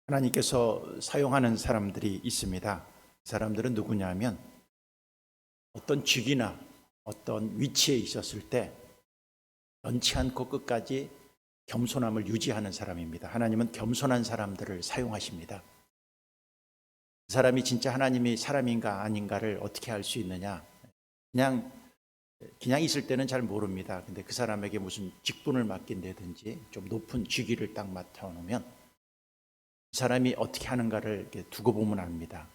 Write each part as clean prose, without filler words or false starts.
하나님께서 사용하는 사람들이 있습니다. 그 사람들은 누구냐면 어떤 직위나 어떤 위치에 있었을 때 변치 않고 끝까지 겸손함을 유지하는 사람입니다. 하나님은 겸손한 사람들을 사용하십니다. 그 사람이 진짜 하나님이 사람인가 아닌가를 어떻게 알 수 있느냐? 그냥 있을 때는 잘 모릅니다. 근데 그 사람에게 무슨 직분을 맡긴다든지 좀 높은 직위를 딱 맡아놓으면 그 사람이 어떻게 하는가를 이렇게 두고 보면 압니다.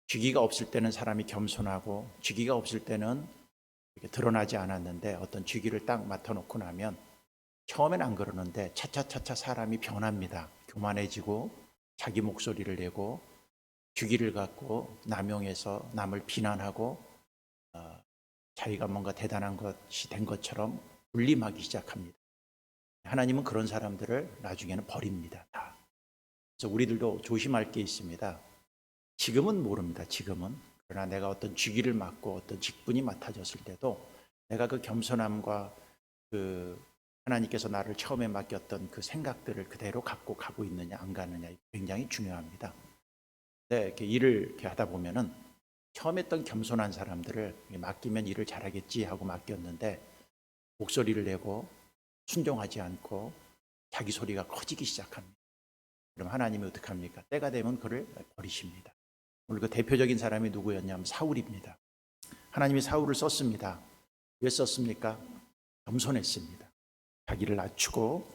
직위가 없을 때는 사람이 겸손하고 직위가 없을 때는 이렇게 드러나지 않았는데 어떤 직위를 딱 맡아놓고 나면 처음엔 안 그러는데 차차차차 사람이 변합니다. 교만해지고 자기 목소리를 내고 주기를 갖고 남용해서 남을 비난하고 자기가 뭔가 대단한 것이 된 것처럼 군림하기 시작합니다. 하나님은 그런 사람들을 나중에는 버립니다. 다. 그래서 우리들도 조심할 게 있습니다. 지금은 모릅니다. 지금은. 그러나 내가 어떤 직위를 맡고 어떤 직분이 맡아졌을 때도 내가 그 겸손함과 그 하나님께서 나를 처음에 맡겼던 그 생각들을 그대로 갖고 가고 있느냐 안 가느냐 굉장히 중요합니다. 네, 이렇게 일을 이렇게 하다 보면은 처음 했던 겸손한 사람들을 맡기면 일을 잘하겠지 하고 맡겼는데 목소리를 내고 순종하지 않고 자기 소리가 커지기 시작합니다. 그럼 하나님이 어떻게 합니까? 때가 되면 그를 버리십니다. 오늘 그 대표적인 사람이 누구였냐면 사울입니다. 하나님이 사울을 썼습니다. 왜 썼습니까? 겸손했습니다. 자기를 낮추고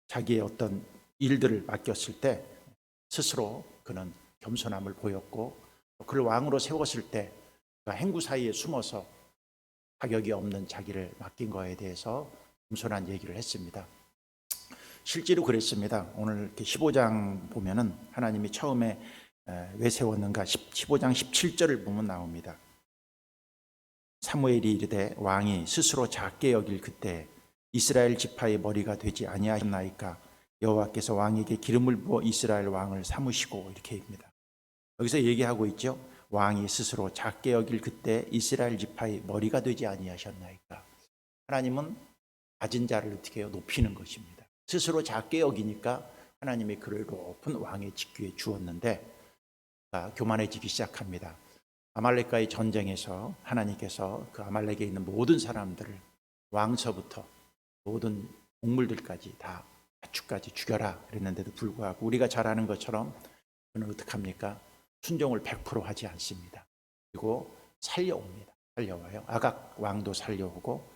자기의 어떤 일들을 맡겼을 때 스스로 그는 겸손함을 보였고 그를 왕으로 세웠을 때 행구 사이에 숨어서 자격이 없는 자기를 맡긴 거에 대해서 겸손한 얘기를 했습니다. 실제로 그랬습니다. 오늘 이렇게 15장 보면은 하나님이 처음에 왜 세웠는가 15장 17절을 보면 나옵니다. 사무엘이 이르되 왕이 스스로 작게 여길 그때 이스라엘 지파의 머리가 되지 아니하셨나이까 여호와께서 왕에게 기름을 부어 이스라엘 왕을 삼으시고 이렇게 입니다. 여기서 얘기하고 있죠. 왕이 스스로 작게 여길 그때 이스라엘 지파의 머리가 되지 아니하셨나이까. 하나님은 낮은 자를 어떻게 해요? 높이는 것입니다. 스스로 작게 여기니까 하나님의 그를 높은 왕의 직위에 주었는데 교만해지기 시작합니다. 아말렉과의 전쟁에서 하나님께서 그 아말렉에 있는 모든 사람들을 왕서부터 모든 동물들까지 다 가축까지 죽여라 그랬는데도 불구하고 우리가 잘 아는 것처럼 그는 어떻게 합니까? 순종을 100% 하지 않습니다. 그리고 살려옵니다. 살려와요. 아각 왕도 살려오고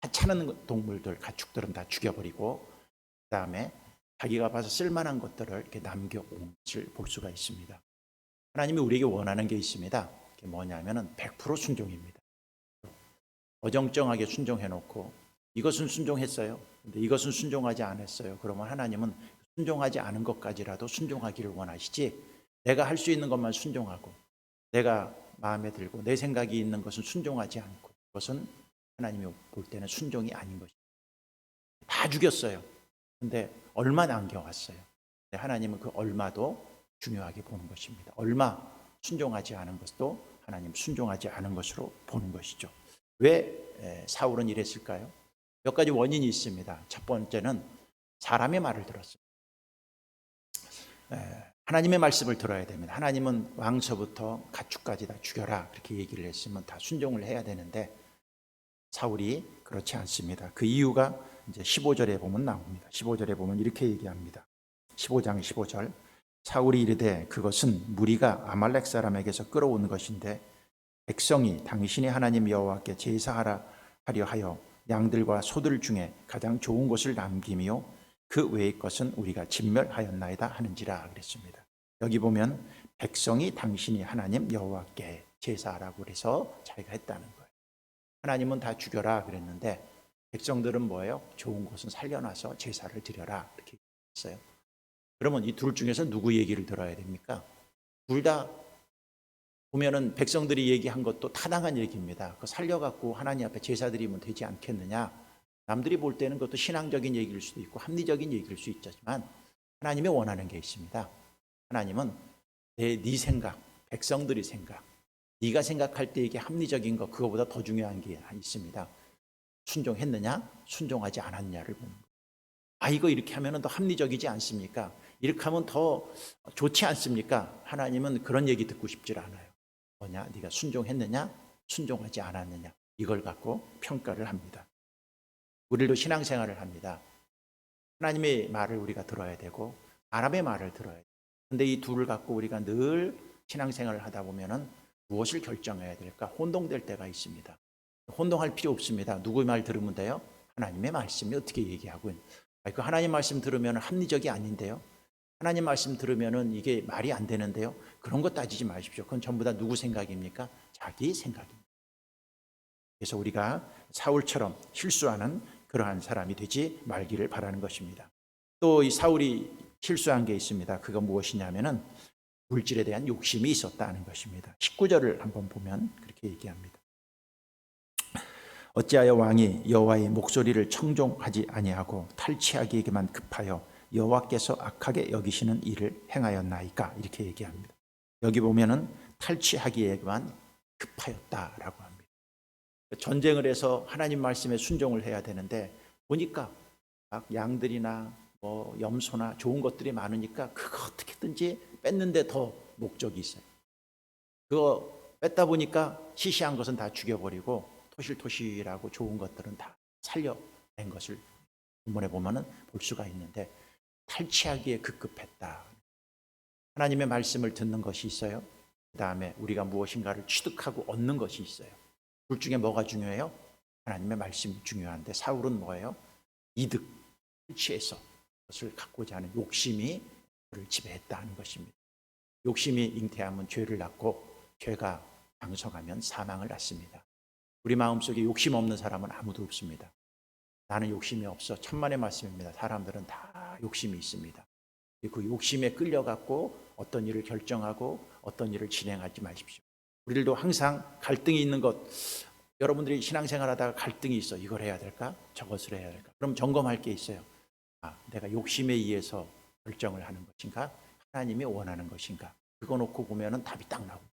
하찮은 동물들, 가축들은 다 죽여버리고 그 다음에 자기가 봐서 쓸만한 것들을 이렇게 남겨온 것을 볼 수가 있습니다. 하나님이 우리에게 원하는 게 있습니다. 그게 뭐냐면은 100% 순종입니다. 어정쩡하게 순종해놓고 이것은 순종했어요. 근데 이것은 순종하지 않았어요. 그러면 하나님은 순종하지 않은 것까지라도 순종하기를 원하시지 내가 할 수 있는 것만 순종하고 내가 마음에 들고 내 생각이 있는 것은 순종하지 않고 그것은 하나님이 볼 때는 순종이 아닌 것입니다. 다 죽였어요. 근데 얼마 남겨왔어요. 근데 하나님은 그 얼마도 중요하게 보는 것입니다. 얼마 순종하지 않은 것도 하나님 순종하지 않은 것으로 보는 것이죠. 왜 사울은 이랬을까요? 몇 가지 원인이 있습니다. 첫 번째는 사람의 말을 들었습니다. 하나님의 말씀을 들어야 됩니다. 하나님은 왕서부터 가축까지 다 죽여라 그렇게 얘기를 했으면 다 순종을 해야 되는데 사울이 그렇지 않습니다. 그 이유가 이제 15절에 보면 나옵니다. 15절에 보면 이렇게 얘기합니다. 15장 15절 사울이 이르되 그것은 무리가 아말렉 사람에게서 끌어온 것인데 백성이 당신의 하나님 여호와께 제사하라 하려 하여 양들과 소들 중에 가장 좋은 것을 남기며 그 외의 것은 우리가 진멸하였나이다 하는지라 그랬습니다. 여기 보면 백성이 당신이 하나님 여호와께 제사하라고 그래서 자기가 했다는 거예요. 하나님은 다 죽여라 그랬는데 백성들은 뭐예요? 좋은 것은 살려놔서 제사를 드려라 이렇게 했어요. 그러면 이 둘 중에서 누구 얘기를 들어야 됩니까? 둘 다 보면은 백성들이 얘기한 것도 타당한 얘기입니다. 그 살려갖고 하나님 앞에 제사 드리면 되지 않겠느냐? 남들이 볼 때는 그것도 신앙적인 얘기일 수도 있고 합리적인 얘기일 수 있지만 하나님이 원하는 게 있습니다. 하나님은 네 생각, 백성들의 생각, 네가 생각할 때 이게 합리적인 거 그거보다 더 중요한 게 있습니다. 순종했느냐, 순종하지 않았느냐를 보는 거예요. 이거 이렇게 하면 더 합리적이지 않습니까? 이렇게 하면 더 좋지 않습니까? 하나님은 그런 얘기 듣고 싶지 않아요. 뭐냐? 네가 순종했느냐, 순종하지 않았느냐. 이걸 갖고 평가를 합니다. 우리도 신앙생활을 합니다. 하나님의 말을 우리가 들어야 되고 사람의 말을 들어야 돼요. 그런데 이 둘을 갖고 우리가 늘 신앙생활을 하다 보면은 무엇을 결정해야 될까? 혼동될 때가 있습니다. 혼동할 필요 없습니다. 누구의 말 들으면 돼요? 하나님의 말씀이 어떻게 얘기하고 그 하나님 말씀 들으면 합리적이 아닌데요. 하나님 말씀 들으면 이게 말이 안 되는데요. 그런 거 따지지 마십시오. 그건 전부 다 누구 생각입니까? 자기 생각입니다. 그래서 우리가 사울처럼 실수하는 그러한 사람이 되지 말기를 바라는 것입니다. 또 이 사울이 실수한 게 있습니다. 그거 무엇이냐면은 물질에 대한 욕심이 있었다는 것입니다. 19절을 한번 보면 그렇게 얘기합니다. 어찌하여 왕이 여호와의 목소리를 청종하지 아니하고 탈취하기에게만 급하여 여호와께서 악하게 여기시는 일을 행하였나이까? 이렇게 얘기합니다. 여기 보면은 탈취하기에만 급하였다라고 합니다. 전쟁을 해서 하나님 말씀에 순종을 해야 되는데 보니까 막 양들이나 뭐 염소나 좋은 것들이 많으니까 그거 어떻게든지 뺐는데 더 목적이 있어요. 그거 뺐다 보니까 시시한 것은 다 죽여버리고 토실토실하고 좋은 것들은 다 살려낸 것을 본문에 보면은 볼 수가 있는데 탈취하기에 급급했다. 하나님의 말씀을 듣는 것이 있어요. 그 다음에 우리가 무엇인가를 취득하고 얻는 것이 있어요. 둘 중에 뭐가 중요해요? 하나님의 말씀이 중요한데 사울은 뭐예요? 이득, 탈취해서 그것을 갖고자 하는 욕심이 그를 지배했다는 것입니다. 욕심이 잉태하면 죄를 낳고 죄가 장성하면 사망을 낳습니다. 우리 마음속에 욕심 없는 사람은 아무도 없습니다. 나는 욕심이 없어. 천만의 말씀입니다. 사람들은 다 욕심이 있습니다. 그 욕심에 끌려갖고 어떤 일을 결정하고 어떤 일을 진행하지 마십시오. 우리들도 항상 갈등이 있는 것, 여러분들이 신앙생활하다가 갈등이 있어. 이걸 해야 될까? 저것을 해야 될까? 그럼 점검할 게 있어요. 내가 욕심에 의해서 결정을 하는 것인가? 하나님이 원하는 것인가? 그거 놓고 보면은 답이 딱 나오고.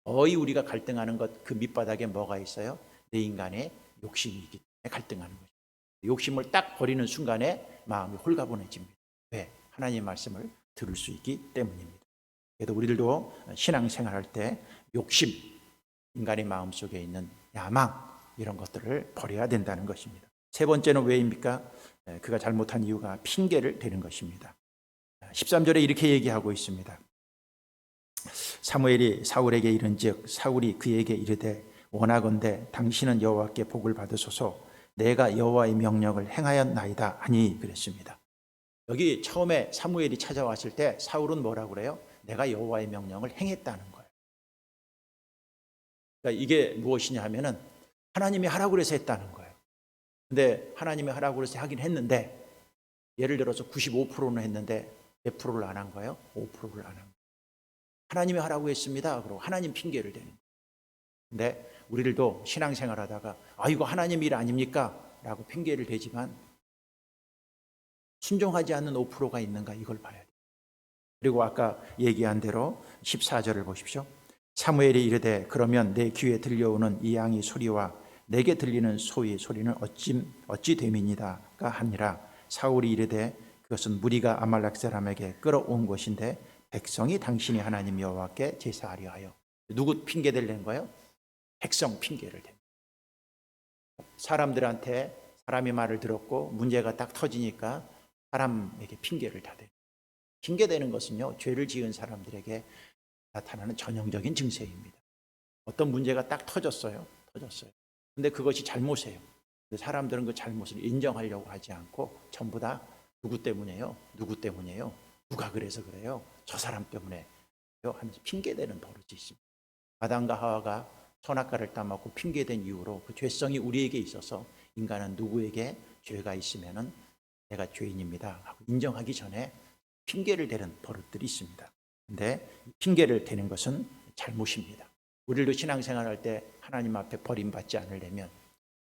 거의 우리가 갈등하는 것 그 밑바닥에 뭐가 있어요? 내 인간의 욕심이기 때문에 갈등하는 것입니다. 욕심을 딱 버리는 순간에 마음이 홀가분해집니다. 왜? 하나님의 말씀을 들을 수 있기 때문입니다. 그래도 우리들도 신앙생활할 때 욕심, 인간의 마음속에 있는 야망 이런 것들을 버려야 된다는 것입니다. 세 번째는 왜입니까? 그가 잘못한 이유가 핑계를 대는 것입니다. 13절에 이렇게 얘기하고 있습니다. 사무엘이 사울에게 이른즉 사울이 그에게 이르되 원하건대 당신은 여호와께 복을 받으소서 내가 여호와의 명령을 행하였나이다 하니 그랬습니다. 여기 처음에 사무엘이 찾아왔을 때 사울은 뭐라고 그래요? 내가 여호와의 명령을 행했다는 거예요. 그러니까 이게 무엇이냐 하면은 하나님이 하라고 그래서 했다는 거예요. 근데 하나님이 하라고 그래서 하긴 했는데 예를 들어서 95%는 했는데 몇 프로를 안 한 거예요? 5%를 안 한 거예요. 하나님이 하라고 했습니다. 그리고 하나님 핑계를 대는 거예요. 근데 우리들도 신앙생활 하다가 이거 하나님 일 아닙니까? 라고 핑계를 대지만 순종하지 않는 5%가 있는가 이걸 봐야 돼요. 그리고 아까 얘기한 대로 14절을 보십시오. 사무엘이 이르되 그러면 내 귀에 들려오는 이 양의 소리와 내게 들리는 소의 소리는 어찌 됨이니다가 하니라. 사울이 이르되 그것은 무리가 아말렉 사람에게 끌어온 것인데 백성이 당신이 하나님 여호와께 제사하려 하여. 누구 핑계 대려는 거예요? 백성 핑계를 대. 사람들한테 사람의 말을 들었고 문제가 딱 터지니까 사람에게 핑계를 다 대. 핑계대는 것은요, 죄를 지은 사람들에게 나타나는 전형적인 증세입니다. 어떤 문제가 딱 터졌어요. 근데 그것이 잘못이에요. 근데 사람들은 그 잘못을 인정하려고 하지 않고 전부 다 누구 때문이에요? 누가 그래서 그래요? 저 사람 때문에 하면서 핑계대는 버릇이 있습니다. 아담과 하와가 선악과를 따먹고 핑계댄 이후로 그 죄성이 우리에게 있어서 인간은 누구에게 죄가 있으면은 내가 죄인입니다 하고 인정하기 전에 핑계를 대는 버릇들이 있습니다. 근데 핑계를 대는 것은 잘못입니다. 우리도 신앙생활할 때 하나님 앞에 버림받지 않으려면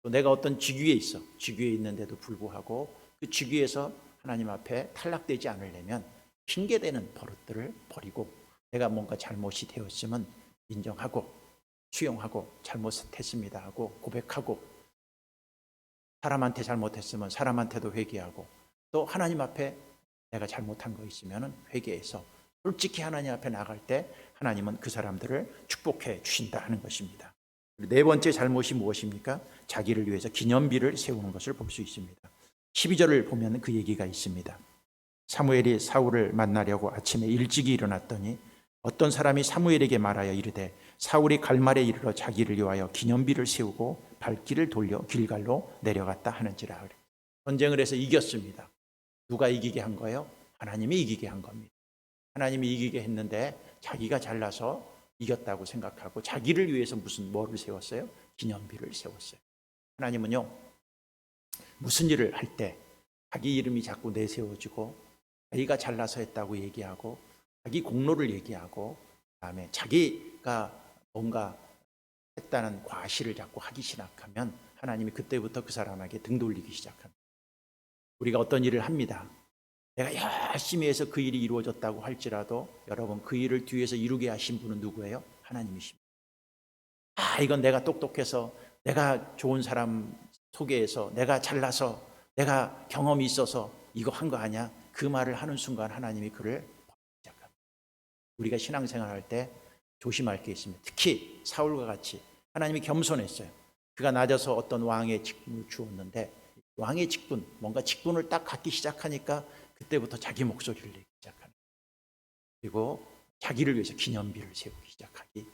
또 내가 어떤 직위에 있어. 직위에 있는데도 불구하고 그 직위에서 하나님 앞에 탈락되지 않으려면 핑계대는 버릇들을 버리고 내가 뭔가 잘못이 되었으면 인정하고 수용하고 잘못했습니다 하고 고백하고 사람한테 잘못했으면 사람한테도 회개하고, 또 하나님 앞에 내가 잘못한 거 있으면 회개해서 솔직히 하나님 앞에 나갈 때 하나님은 그 사람들을 축복해 주신다 하는 것입니다. 네 번째 잘못이 무엇입니까? 자기를 위해서 기념비를 세우는 것을 볼 수 있습니다. 12절을 보면 그 얘기가 있습니다. 사무엘이 사울을 만나려고 아침에 일찍이 일어났더니 어떤 사람이 사무엘에게 말하여 이르되 사울이 갈말에 이르러 자기를 위하여 기념비를 세우고 발길을 돌려 길갈로 내려갔다 하는지라. 전쟁을 해서 이겼습니다. 누가 이기게 한 거예요? 하나님이 이기게 한 겁니다. 하나님이 이기게 했는데 자기가 잘나서 이겼다고 생각하고 자기를 위해서 뭐를 세웠어요? 기념비를 세웠어요. 하나님은요, 무슨 일을 할 때 자기 이름이 자꾸 내세워지고 자기가 잘나서 했다고 얘기하고 자기 공로를 얘기하고 그다음에 자기가 뭔가 했다는 과시를 자꾸 하기 시작하면 하나님이 그때부터 그 사람에게 등 돌리기 시작합니다. 우리가 어떤 일을 합니다. 내가 열심히 해서 그 일이 이루어졌다고 할지라도 여러분, 그 일을 뒤에서 이루게 하신 분은 누구예요? 하나님이십니다. 이건 내가 똑똑해서, 내가 좋은 사람 소개해서, 내가 잘나서, 내가 경험이 있어서 이거 한 거 아니야? 그 말을 하는 순간 하나님이 그를 버리기 시작합니다. 우리가 신앙생활할 때 조심할 게 있습니다. 특히 사울과 같이 하나님이 겸손했어요. 그가 낮아서 어떤 왕의 직분을 주었는데 왕의 직분, 뭔가 직분을 딱 갖기 시작하니까 그때부터 자기 목소리를 내기 시작하는 거예요. 그리고 자기를 위해서 기념비를 세우기 시작하기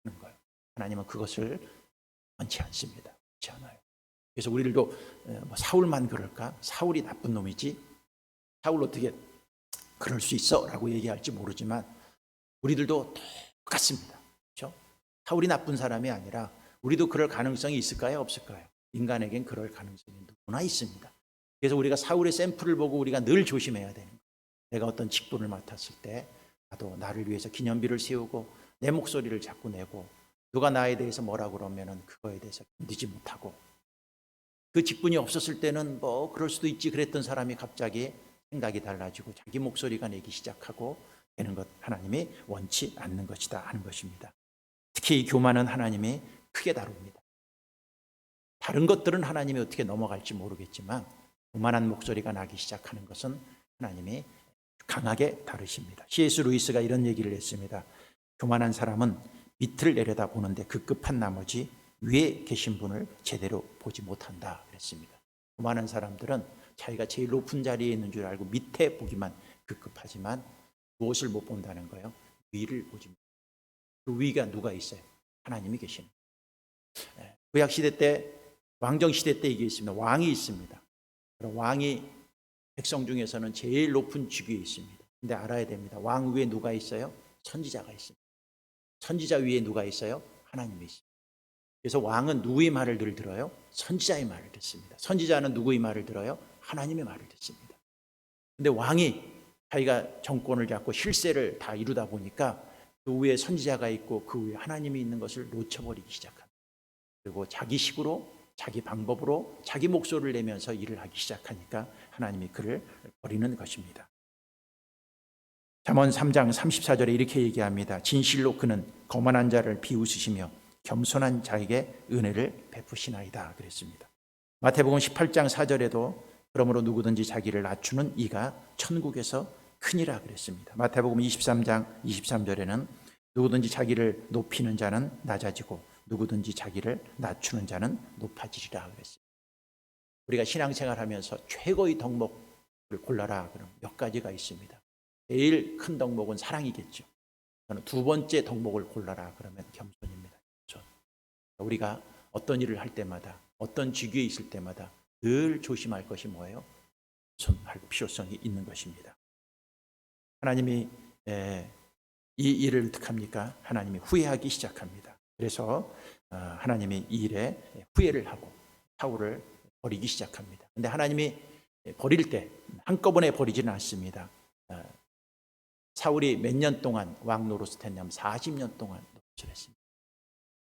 하는 거예요. 하나님은 그것을 원치 않습니다. 원치 않아요. 그래서 우리들도 사울만 그럴까? 사울이 나쁜 놈이지? 사울 어떻게 그럴 수 있어? 라고 얘기할지 모르지만 우리들도 똑같습니다. 그렇죠? 사울이 나쁜 사람이 아니라 우리도 그럴 가능성이 있을까요? 없을까요? 인간에겐 그럴 가능성이 누구나 있습니다. 그래서 우리가 사울의 샘플을 보고 우리가 늘 조심해야 되는 거예요. 내가 어떤 직분을 맡았을 때 나도 나를 위해서 기념비를 세우고 내 목소리를 자꾸 내고 누가 나에 대해서 뭐라 그러면은 그거에 대해서 견디지 못하고, 그 직분이 없었을 때는 뭐 그럴 수도 있지 그랬던 사람이 갑자기 생각이 달라지고 자기 목소리가 내기 시작하고 되는 것, 하나님이 원치 않는 것이다 하는 것입니다. 특히 이 교만은 하나님이 크게 다룹니다. 다른 것들은 하나님이 어떻게 넘어갈지 모르겠지만 교만한 목소리가 나기 시작하는 것은 하나님이 강하게 다루십니다. C.S. 루이스가 이런 얘기를 했습니다. 교만한 사람은 밑을 내려다 보는데 급급한 나머지 위에 계신 분을 제대로 보지 못한다 그랬습니다. 교만한 사람들은 자기가 제일 높은 자리에 있는 줄 알고 밑에 보기만 급급하지만 무엇을 못 본다는 거예요? 위를 보지 못한다. 그 위가 누가 있어요? 하나님이 계시는 거예요. 구약시대 때, 왕정시대 때 이게 있습니다. 왕이 있습니다. 왕이 백성 중에서는 제일 높은 직위에 있습니다. 근데 알아야 됩니다. 왕 위에 누가 있어요? 선지자가 있습니다. 선지자 위에 누가 있어요? 하나님이 있습니다. 그래서 왕은 누구의 말을 늘 들어요? 선지자의 말을 듣습니다. 선지자는 누구의 말을 들어요? 하나님의 말을 듣습니다. 근데 왕이 자기가 정권을 잡고 실세를 다 이루다 보니까 그 위에 선지자가 있고 그 위에 하나님이 있는 것을 놓쳐버리기 시작합니다. 그리고 자기 식으로, 자기 방법으로, 자기 목소리를 내면서 일을 하기 시작하니까 하나님이 그를 버리는 것입니다. 잠언 3장 34절에 이렇게 얘기합니다. 진실로 그는 거만한 자를 비웃으시며 겸손한 자에게 은혜를 베푸시나이다 그랬습니다. 마태복음 18장 4절에도 그러므로 누구든지 자기를 낮추는 이가 천국에서 크니라 그랬습니다. 마태복음 23장 23절에는 누구든지 자기를 높이는 자는 낮아지고 누구든지 자기를 낮추는 자는 높아지리라 그랬습니다. 우리가 신앙생활하면서 최고의 덕목을 골라라 그럼 몇 가지가 있습니다. 제일 큰 덕목은 사랑이겠죠. 저는 두 번째 덕목을 골라라 그러면 겸손입니다. 우리가 어떤 일을 할 때마다, 어떤 직위에 있을 때마다 늘 조심할 것이 뭐예요? 겸손할 필요성이 있는 것입니다. 하나님이 이 일을 어떻게 합니까? 하나님이 후회하기 시작합니다. 그래서 하나님이 이 일에 후회를 하고 사울을 버리기 시작합니다. 근데 하나님이 버릴 때 한꺼번에 버리지는 않습니다. 사울이 몇 년 동안 왕 노릇을 했냐면 40년 동안 노릇을 했습니다.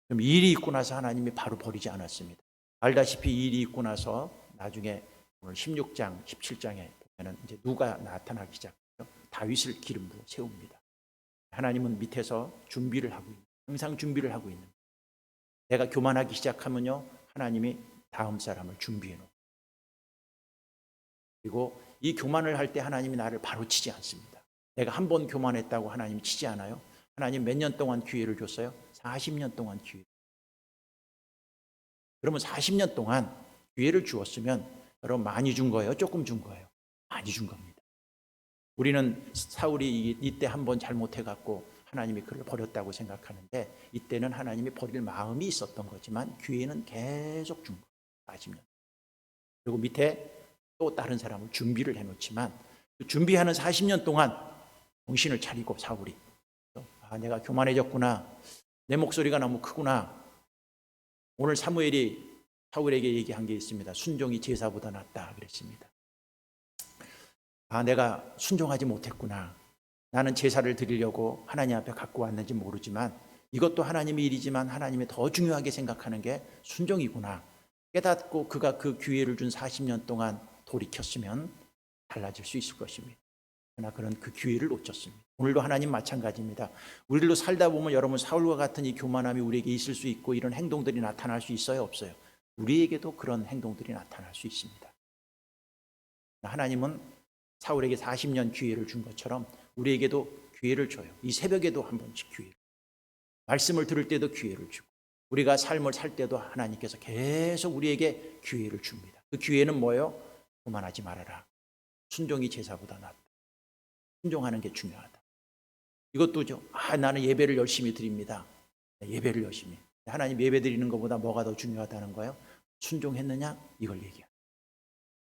그럼 이 일이 있고 나서 하나님이 바로 버리지 않았습니다. 알다시피 이 일이 있고 나서 나중에 오늘 16장, 17장에 보면은 이제 누가 나타나기 시작해요? 다윗을 기름 부어 세웁니다. 하나님은 밑에서 준비를 하고 있는, 항상 준비를 하고 있는. 내가 교만하기 시작하면요, 하나님이 다음 사람을 준비해 놓고 그리고 이 교만을 할 때 하나님이 나를 바로 치지 않습니다. 내가 한 번 교만했다고 하나님이 치지 않아요. 하나님 몇 년 동안 기회를 줬어요? 40년 동안 기회. 그러면 40년 동안 기회를 주었으면 여러분 많이 준 거예요? 조금 준 거예요? 많이 준 겁니다. 우리는 사울이 이때 한 번 잘못해갖고 하나님이 그를 버렸다고 생각하는데 이때는 하나님이 버릴 마음이 있었던 거지만 기회는 계속 준 거예요. 40년. 그리고 밑에 또 다른 사람을 준비를 해놓지만 그 준비하는 40년 동안 정신을 차리고 사울이 내가 교만해졌구나. 내 목소리가 너무 크구나. 오늘 사무엘이 사울에게 얘기한 게 있습니다. 순종이 제사보다 낫다 그랬습니다. 내가 순종하지 못했구나. 나는 제사를 드리려고 하나님 앞에 갖고 왔는지 모르지만 이것도 하나님의 일이지만 하나님이 더 중요하게 생각하는 게 순종이구나. 깨닫고 그가 그 기회를 준 40년 동안 돌이켰으면 달라질 수 있을 것입니다. 그러나 그는 그 기회를 놓쳤습니다. 오늘도 하나님 마찬가지입니다. 우리들도 살다 보면 여러분 사울과 같은 이 교만함이 우리에게 있을 수 있고 이런 행동들이 나타날 수 있어요? 없어요? 우리에게도 그런 행동들이 나타날 수 있습니다. 하나님은 사울에게 40년 기회를 준 것처럼 우리에게도 기회를 줘요. 이 새벽에도 한 번씩 기회를. 말씀을 들을 때도 기회를 주고 우리가 삶을 살 때도 하나님께서 계속 우리에게 기회를 줍니다. 그 기회는 뭐예요? 교만하지 말아라. 순종이 제사보다 낫다. 순종하는 게 중요하다. 이것도죠. 나는 예배를 열심히 드립니다. 예배를 열심히. 하나님 예배 드리는 것보다 뭐가 더 중요하다는 거예요? 순종했느냐? 이걸 얘기합니다.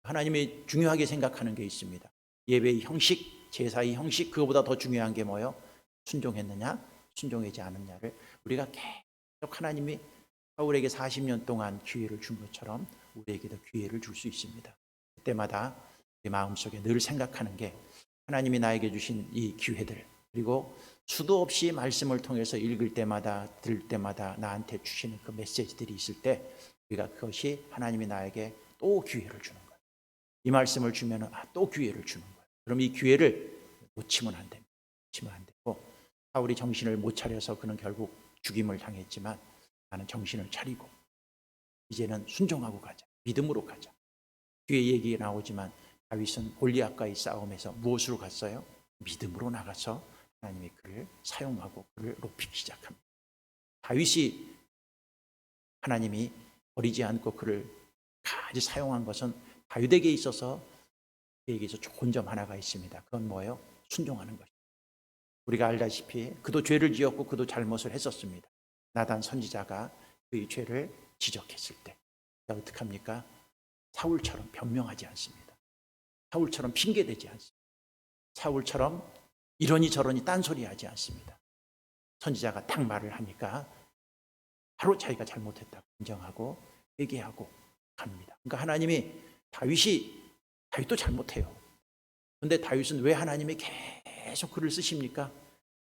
하나님이 중요하게 생각하는 게 있습니다. 예배의 형식, 제사의 형식, 그거보다 더 중요한 게 뭐예요? 순종했느냐? 순종하지 않느냐를 우리가 계속 하나님이 사울에게 40년 동안 기회를 준 것처럼 우리에게도 기회를 줄 수 있습니다. 그때마다 내 마음속에 늘 생각하는 게 하나님이 나에게 주신 이 기회들, 그리고 수도 없이 말씀을 통해서 읽을 때마다 들을 때마다 나한테 주시는 그 메시지들이 있을 때 우리가 그것이 하나님이 나에게 또 기회를 주는 거예요. 이 말씀을 주면 또 기회를 주는 거예요. 그럼 이 기회를 놓치면 안 됩니다. 놓치면 안 되고 사울이 정신을 못 차려서 그는 결국 죽임을 당했지만 나는 정신을 차리고 이제는 순종하고 가자. 믿음으로 가자. 뒤에 얘기가 나오지만 다윗은 골리앗과의 싸움에서 무엇으로 갔어요? 믿음으로 나가서 하나님이 그를 사용하고 그를 높이기 시작합니다. 다윗이 하나님이 버리지 않고 그를 가지 사용한 것은 다윗에게 있어서 그에게서 좋은 점 하나가 있습니다. 그건 뭐예요? 순종하는 것입니다. 우리가 알다시피 그도 죄를 지었고 그도 잘못을 했었습니다. 나단 선지자가 그의 죄를 지적했을 때 어떻게 합니까? 사울처럼 변명하지 않습니다. 사울처럼 핑계대지 않습니다. 사울처럼 이러니 저러니 딴소리하지 않습니다. 선지자가 딱 말을 하니까 바로 자기가 잘못했다고 인정하고 회개하고 갑니다. 그러니까 하나님이 다윗도 잘못해요. 그런데 다윗은 왜 하나님이 계속 그를 쓰십니까?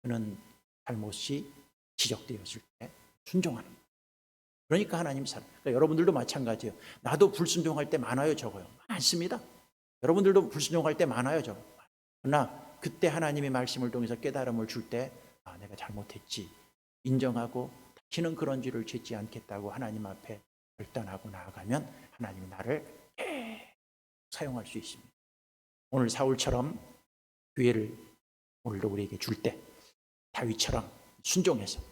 그는 잘못이 지적되었을 때 순종하는 거예요. 그러니까 하나님 그러니까 여러분들도 마찬가지예요. 나도 불순종할 때 많아요, 적어요? 많습니다. 여러분들도 불순종할 때 많아요, 적어요? 그러나 그때 하나님의 말씀을 통해서 깨달음을 줄 때 내가 잘못했지 인정하고 다시는 그런 죄를 짓지 않겠다고 하나님 앞에 결단하고 나아가면 하나님이 나를 사용할 수 있습니다. 오늘 사울처럼 기회를 오늘도 우리에게 줄 때 다윗처럼 순종해서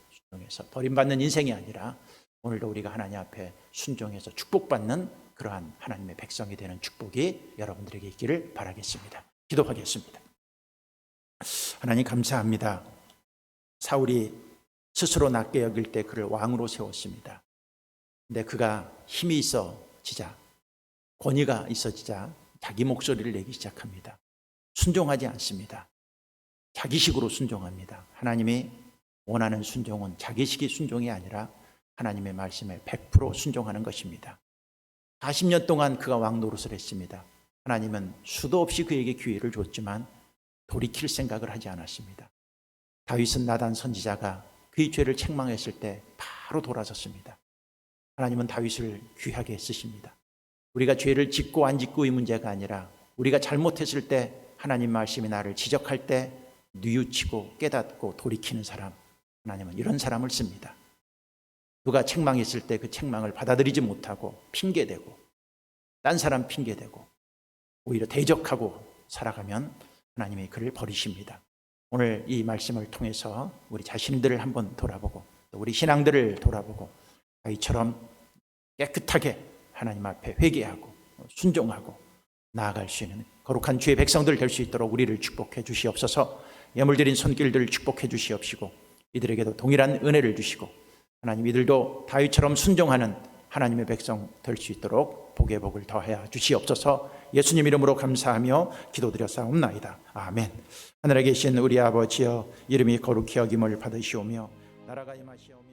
버림받는 인생이 아니라 오늘도 우리가 하나님 앞에 순종해서 축복받는 그러한 하나님의 백성이 되는 축복이 여러분들에게 있기를 바라겠습니다. 기도하겠습니다. 하나님 감사합니다. 사울이 스스로 낮게 여길 때 그를 왕으로 세웠습니다. 근데 그가 힘이 있어지자, 권위가 있어지자 자기 목소리를 내기 시작합니다. 순종하지 않습니다. 자기식으로 순종합니다. 하나님이 원하는 순종은 자기식의 순종이 아니라 하나님의 말씀에 100% 순종하는 것입니다. 40년 동안 그가 왕 노릇을 했습니다. 하나님은 수도 없이 그에게 기회를 줬지만 돌이킬 생각을 하지 않았습니다. 다윗은 나단 선지자가 그의 죄를 책망했을 때 바로 돌아섰습니다. 하나님은 다윗을 귀하게 쓰십니다. 우리가 죄를 짓고 안 짓고의 문제가 아니라 우리가 잘못했을 때 하나님 말씀이 나를 지적할 때 뉘우치고 깨닫고 돌이키는 사람, 하나님은 이런 사람을 씁니다. 누가 책망했을 때 그 책망을 받아들이지 못하고 핑계대고 딴 사람 핑계대고 오히려 대적하고 살아가면 하나님이 그를 버리십니다. 오늘 이 말씀을 통해서 우리 자신들을 한번 돌아보고 또 우리 신앙들을 돌아보고 다윗처럼 깨끗하게 하나님 앞에 회개하고 순종하고 나아갈 수 있는 거룩한 주의 백성들 될 수 있도록 우리를 축복해 주시옵소서. 예물드린 손길들을 축복해 주시옵시고 이들에게도 동일한 은혜를 주시고 하나님 이들도 다윗처럼 순종하는 하나님의 백성 될 수 있도록 복의 복을 더하여 주시옵소서. 예수님 이름으로 감사하며 기도드렸사옵나이다. 아멘. 하늘에 계신 우리 아버지여, 이름이 거룩히 여김을 받으시오며 나라가 임하시오며